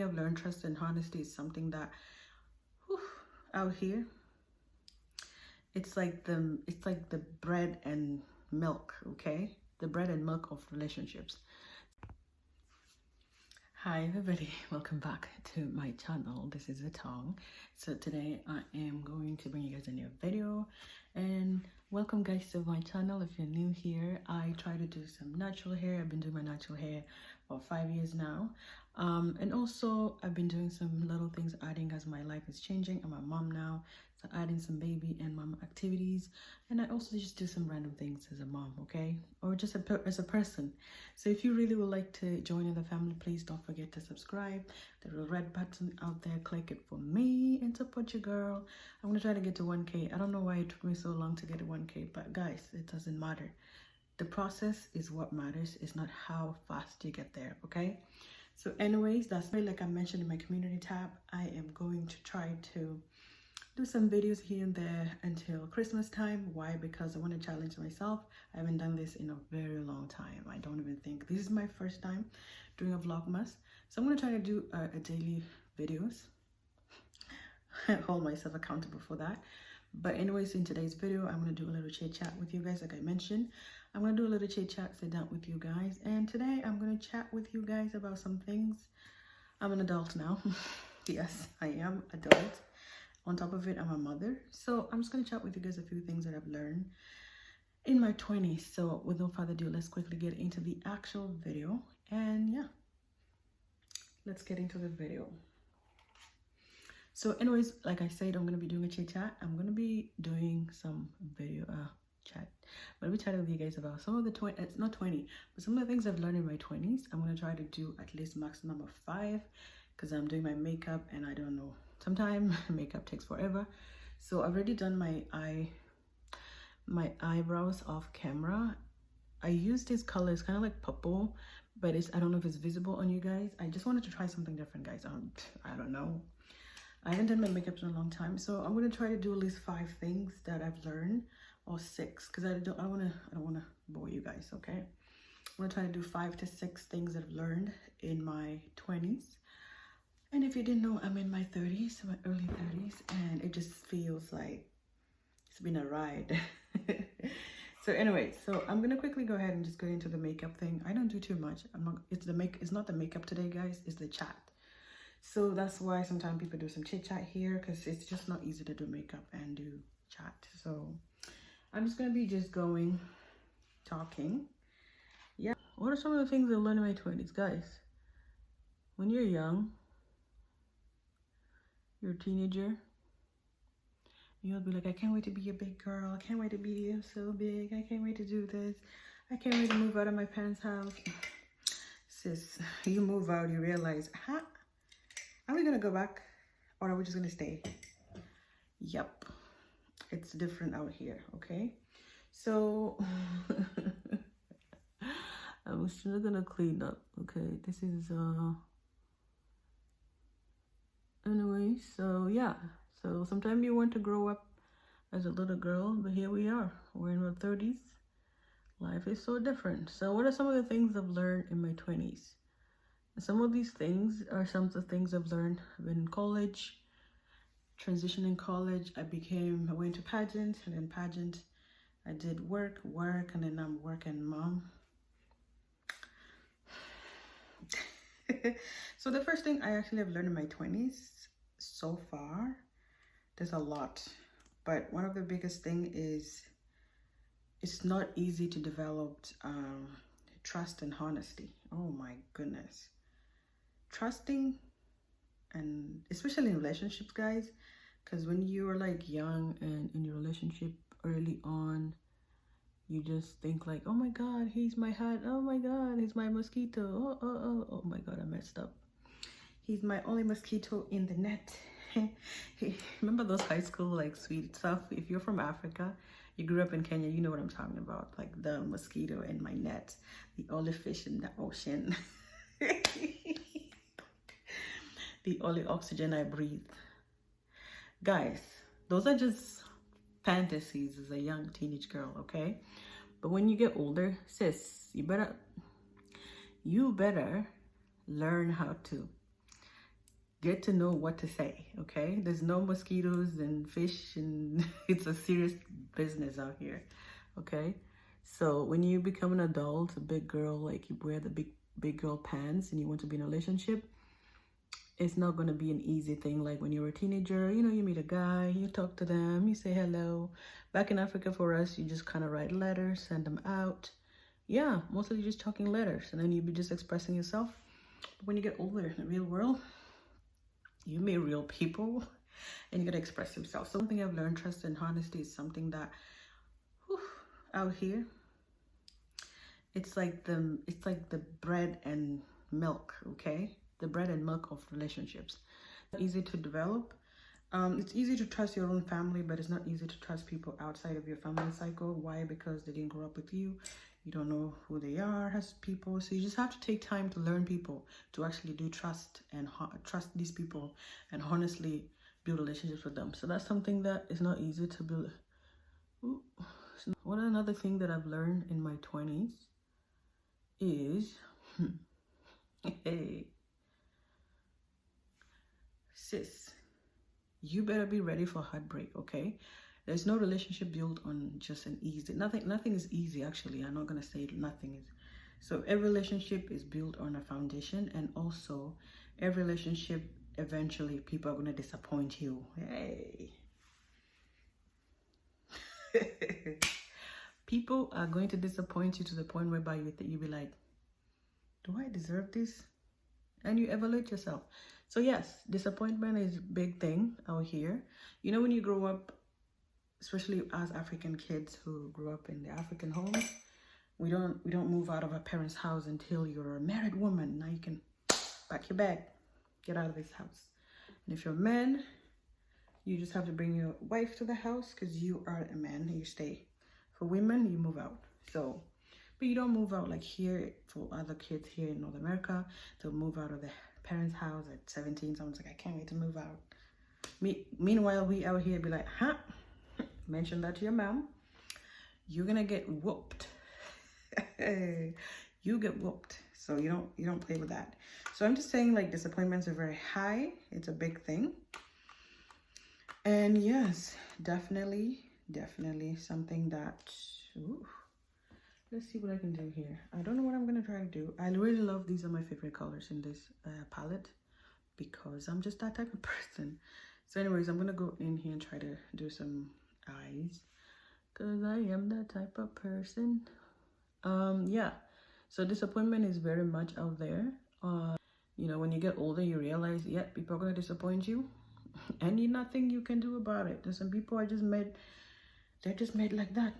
thing I've learned, trust and honesty is something that out here, it's like the bread and milk, okay? The bread and milk of relationships. Hi everybody, welcome back to my channel. This is Atong. So today I am going to bring you guys a new video, and welcome guys to my channel. If you're new here, I try to do some natural hair. I've been doing my natural hair for 5 years now, and also I've been doing some little things, adding as my life is changing. I'm a mom now, so adding some baby and mom activities, and I also just do some random things as a mom, okay, or just as a person. So if you really would like to join in the family, please don't forget to subscribe. There's a red button out there, click it for me and support your girl. I'm gonna try to get to 1K. I don't know why it took me so long to get to 1K, but guys, it doesn't matter. The process is what matters. It's not how fast you get there, okay? So anyways, that's me. Like I mentioned in my community tab, I am going to try to do some videos here and there until Christmas time. Why? Because I want to challenge myself. I haven't done this in a very long time. I don't even think this is my first time doing a vlogmas, so I'm going to try to do a daily videos. Hold myself accountable for that. But anyways, in today's video, I'm going to do a little chit chat with you guys. Like I mentioned, I'm going to do a little chit chat, sit down with you guys, and today I'm going to chat with you guys about some things. I'm an adult now. Yes, I am adult. On top of it, I'm a mother. So I'm just going to chat with you guys a few things that I've learned in my 20s. So with no further ado, let's quickly get into the actual video. And yeah, let's get into the video. So anyways, like I said, I'm going to be doing a chit chat. I'm going to be doing some video chat. I'm going to be chatting with you guys about some of the it's not 20, but some of the things I've learned in my 20s. I'm going to try to do at least maximum of 5 because I'm doing my makeup and I don't know. Sometimes makeup takes forever. So I've already done my eyebrows off camera. I use this color. It's kind of like purple, but I don't know if it's visible on you guys. I just wanted to try something different, guys. I don't know. I haven't done my makeup in a long time, so I'm gonna try to do at least 5 things that I've learned, or 6, because I don't wanna bore you guys. Okay, I'm gonna try to do 5 to 6 things that I've learned in my 20s. And if you didn't know, I'm in my 30s, my early 30s, and it just feels like it's been a ride. So anyway, so I'm gonna quickly go ahead and just go into the makeup thing. I don't do too much. It's not the makeup today, guys. It's the chat. So that's why sometimes people do some chit chat here, because it's just not easy to do makeup and do chat. So I'm just gonna be talking. Yeah. What are some of the things I learned in my 20s, guys? When you're young, you're a teenager, you'll be like, I can't wait to be a big girl. I can't wait to be so big. I can't wait to do this. I can't wait to move out of my parents' house. Sis, you move out, you realize, are we gonna go back or are we just gonna stay? Yep, it's different out here, okay? So I'm still gonna clean up, okay? This is anyway, so yeah. So sometimes you want to grow up as a little girl, but here we are. We're in our 30s. Life is so different. So what are some of the things I've learned in my 20s? Some of these things are some of the things I've learned. I've been in college, transitioning college. I went to pageant, and then pageant, I did work, and then I'm working mom. So the first thing I actually have learned in my 20s so far, there's a lot, but one of the biggest thing is it's not easy to develop trust and honesty. Oh my goodness. Trusting, and especially in relationships, guys, because when you're like young and in your relationship early on, you just think like, oh my god, he's my hat, oh my god, he's my mosquito, oh my god, I messed up, he's my only mosquito in the net. Remember those high school like sweet stuff? If you're from Africa, you grew up in Kenya, you know what I'm talking about, like the mosquito in my net, the only fish in the ocean. The only oxygen I breathe. Guys, those are just fantasies as a young teenage girl, okay? But when you get older, sis, you better learn how to get to know what to say, okay? There's no mosquitoes and fish, and it's a serious business out here, okay? So when you become an adult, a big girl, like you wear the big girl pants and you want to be in a relationship, it's not going to be an easy thing. Like when you're a teenager, you know, you meet a guy, you talk to them, you say hello. Back in Africa for us, you just kind of write letters, send them out. Yeah, mostly just talking letters, and then you be just expressing yourself. But when you get older in the real world, you meet real people and you gotta express yourself. So something I've learned, trust and honesty, is something that out here, it's like the bread and milk, okay? The bread and milk of relationships. Easy to develop. It's easy to trust your own family, but it's not easy to trust people outside of your family cycle. Why? Because they didn't grow up with you. You don't know who they are as people. So you just have to take time to learn people, to actually do trust and trust these people and honestly build relationships with them. So that's something that is not easy to build. Ooh. What another thing that I've learned in my 20s is, hey, sis, you better be ready for heartbreak, okay? There's no relationship built on just an easy, nothing is easy, actually. I'm not gonna say nothing is. So every relationship is built on a foundation, and also every relationship, eventually people are gonna disappoint you. Hey. People are going to disappoint you to the point whereby you be like, do I deserve this? And you evaluate yourself. So yes, disappointment is a big thing out here. You know, when you grow up, especially as African kids who grew up in the African homes, we don't move out of our parents' house until you're a married woman. Now you can pack your bag, get out of this house. And if you're a man, you just have to bring your wife to the house because you are a man and you stay. For women, you move out. So, but you don't move out like here. For other kids here in North America, they'll move out of the parents' house at 17. Someone's like, I can't wait to move out. Meanwhile, we out here be like, huh? Mention that to your mom. You're gonna get whooped. You get whooped. So you don't play with that. So I'm just saying, like, disappointments are very high. It's a big thing. And yes, definitely something that, ooh, let's see what I can do here. I don't know what I'm gonna try to do. I really love, these are my favorite colors in this palette because I'm just that type of person. So anyways, I'm gonna go in here and try to do some eyes because I am that type of person. Yeah, so disappointment is very much out there. You know, when you get older, you realize, yeah, people are gonna disappoint you and nothing you can do about it. There's some people I just met, they're just made like that.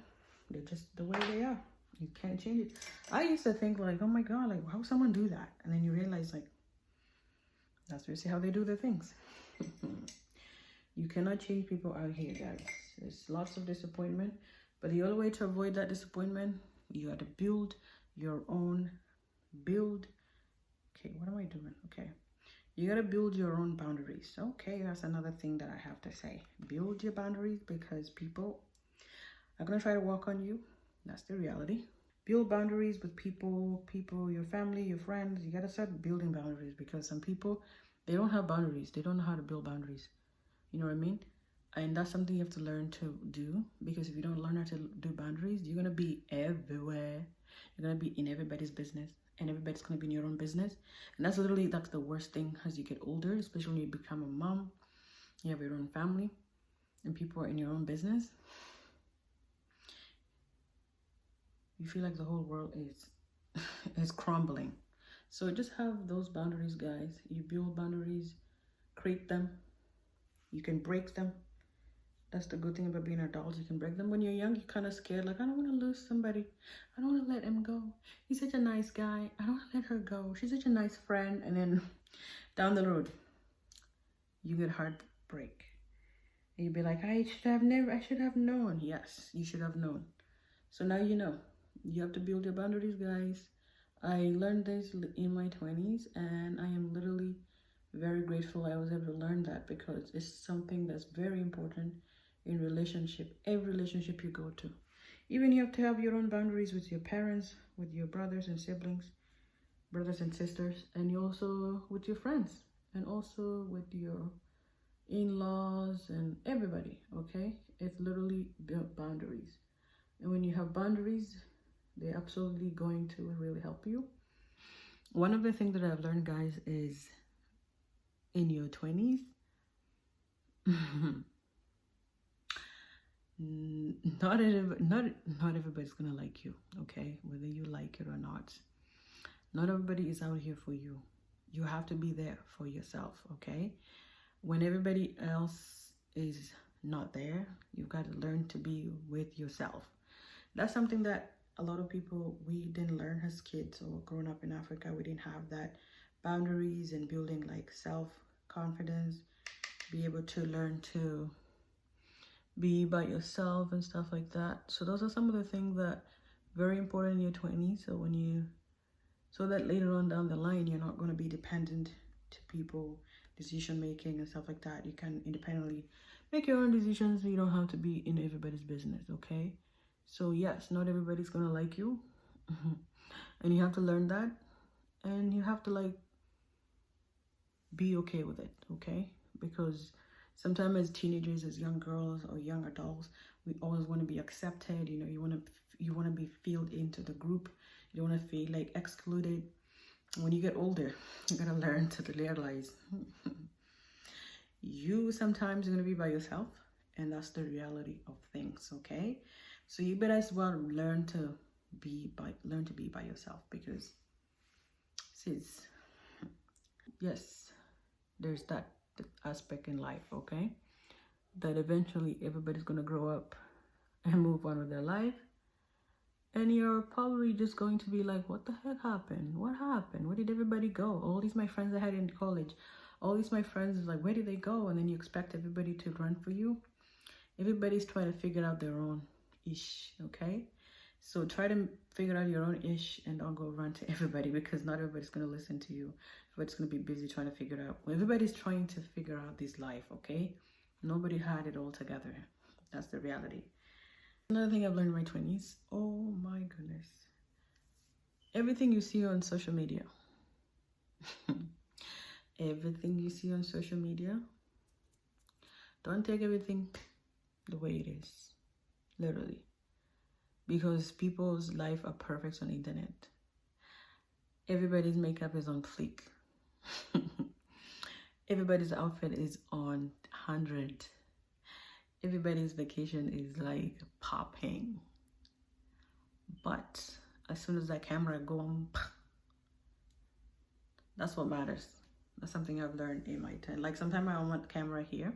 They're just the way they are. You can't change it. I used to think like, oh my God, like, how would someone do that? And then you realize, like, that's basically how they do their things. You cannot change people out here, guys. There's lots of disappointment, but the only way to avoid that disappointment, you got to build your own, okay, what am I doing? Okay, you got to build your own boundaries. Okay, that's another thing that I have to say. Build your boundaries because people are going to try to walk on you. That's the reality. Build boundaries with people, your family, your friends. You got to start building boundaries because some people, they don't have boundaries. They don't know how to build boundaries. You know what I mean? And that's something you have to learn to do, because if you don't learn how to do boundaries, you're going to be everywhere. You're going to be in everybody's business, and everybody's going to be in your own business. And that's the worst thing as you get older, especially when you become a mom, you have your own family, and people are in your own business. You feel like the whole world is crumbling. So just have those boundaries, guys. You build boundaries, create them. You can break them. That's the good thing about being an adult. You can break them. When you're young, you're kind of scared. Like, I don't want to lose somebody. I don't want to let him go. He's such a nice guy. I don't want to let her go. She's such a nice friend. And then down the road, you get heartbreak. And you'd be like, I should have known. Yes, you should have known. So now you know. You have to build your boundaries, guys. I learned this in my 20s, and I am literally very grateful I was able to learn that, because it's something that's very important in relationship, every relationship you go to. Even you have to have your own boundaries with your parents, with your brothers and siblings, brothers and sisters, and you also with your friends. and also with your in-laws and everybody, okay? It's literally built boundaries. And when you have boundaries, they're absolutely going to really help you. One of the things that I've learned, guys, is in your 20s, not everybody's gonna like you, okay? Whether you like it or not. Not everybody is out here for you. You have to be there for yourself, okay? When everybody else is not there, you've got to learn to be with yourself. That's something that a lot of people, we didn't learn as kids or growing up in Africa. We didn't have that boundaries and building like self-confidence, be able to learn to be by yourself and stuff like that. So those are some of the things that very important in your 20s. So that later on down the line, you're not going to be dependent to people, decision making and stuff like that. You can independently make your own decisions. You don't have to be in everybody's business, okay? So yes, not everybody's going to like you. And you have to learn that. And you have to like be okay with it, okay? Because sometimes as teenagers, as young girls or young adults, we always want to be accepted. You know, you want to be filled into the group. You don't want to feel like excluded. When you get older, you gotta learn to realize you sometimes are gonna be by yourself, and that's the reality of things. Okay, so you better as well learn to be by yourself, because sis, yes, there's that aspect in life, okay, that eventually everybody's gonna grow up and move on with their life. And you're probably just going to be like, what the heck happened? What happened? Where did everybody go? All these my friends I had in college, all these my friends is like, where did they go? And then you expect everybody to run for you. Everybody's trying to figure out their own ish, okay? So try to figure out your own ish and don't go run to everybody, because not everybody's going to listen to you. Everybody's going to be busy trying to figure it out. Everybody's trying to figure out this life, okay? Nobody had it all together. That's the reality. Another thing I've learned in my 20s, oh my goodness. Everything you see on social media, everything you see on social media, don't take everything the way it is, literally. Because people's life are perfect on the internet. Everybody's makeup is on fleek. Everybody's outfit is on 100. Everybody's vacation is like popping. But as soon as that camera go on, that's what matters. That's something I've learned in my time. Like sometimes I want camera here,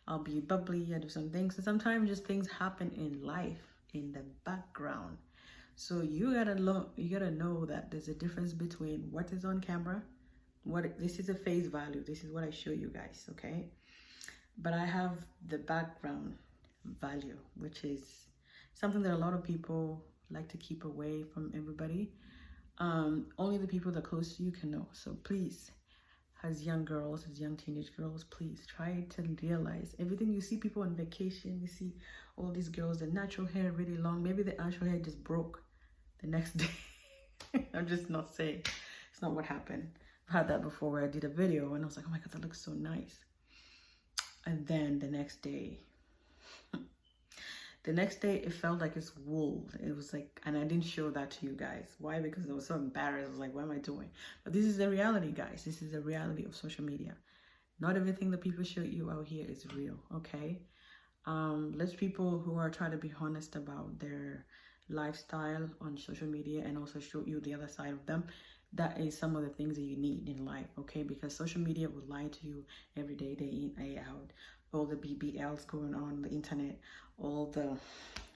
I'll be bubbly, I do some things. And sometimes just things happen in life in the background. So you gotta know that there's a difference between what is on camera. This is a face value. This is what I show you guys, okay? But I have the background value, which is something that a lot of people like to keep away from everybody. Only the people that are close to you can know. So please, as young girls, as young teenage girls, please try to realize everything you see. People on vacation, you see all these girls, the natural hair really long, maybe the actual hair just broke the next day. I'm just not saying, it's not what happened. I've had that before where I did a video and I was like, oh my god, that looks so nice. And then the next day it felt like it's wool. It was like, and I didn't show that to you guys. Why? Because I was so embarrassed. I was like, what am I doing? But this is the reality, guys. This is the reality of social media. Not everything that people show you out here is real, okay? Let's people who are trying to be honest about their lifestyle on social media and also show you the other side of them. That is some of the things that you need in life, okay? Because social media will lie to you every day, day in, day out. All the BBLs going on the internet, all the,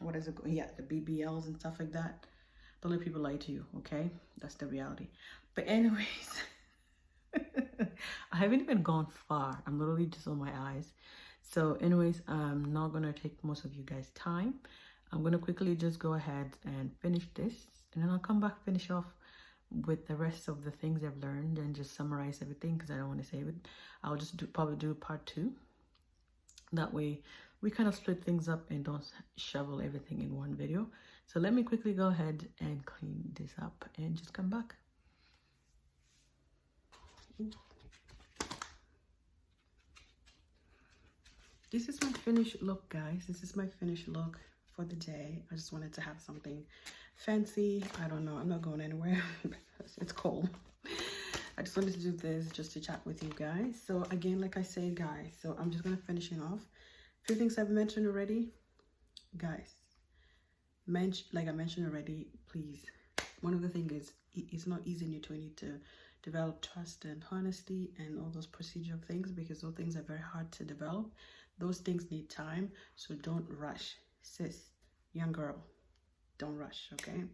the BBLs and stuff like that. Don't let people lie to you, okay? That's the reality. But anyways, I haven't even gone far. I'm literally just on my eyes. So anyways, I'm not going to take most of you guys' time. I'm going to quickly just go ahead and finish this. And then I'll come back, finish off with the rest of the things I've learned and just summarize everything, because I don't want to save it. I'll just probably do part 2. That way we kind of split things up and don't shovel everything in one video. So let me quickly go ahead and clean this up and just come back. this is my finished look, guys. This is my finished look for the day. I just wanted to have something fancy. I don't know, I'm not going anywhere because it's cold. I just wanted to do this just to chat with you guys. So again, like I said, guys, so I'm just gonna finishing off a few things I've mentioned already, guys. Like I mentioned already, please, one of the things is it's not easy in your 20 to develop trust and honesty and all those procedural things, because those things are very hard to develop. Those things need time, so don't rush, sis, young girl, don't rush, okay?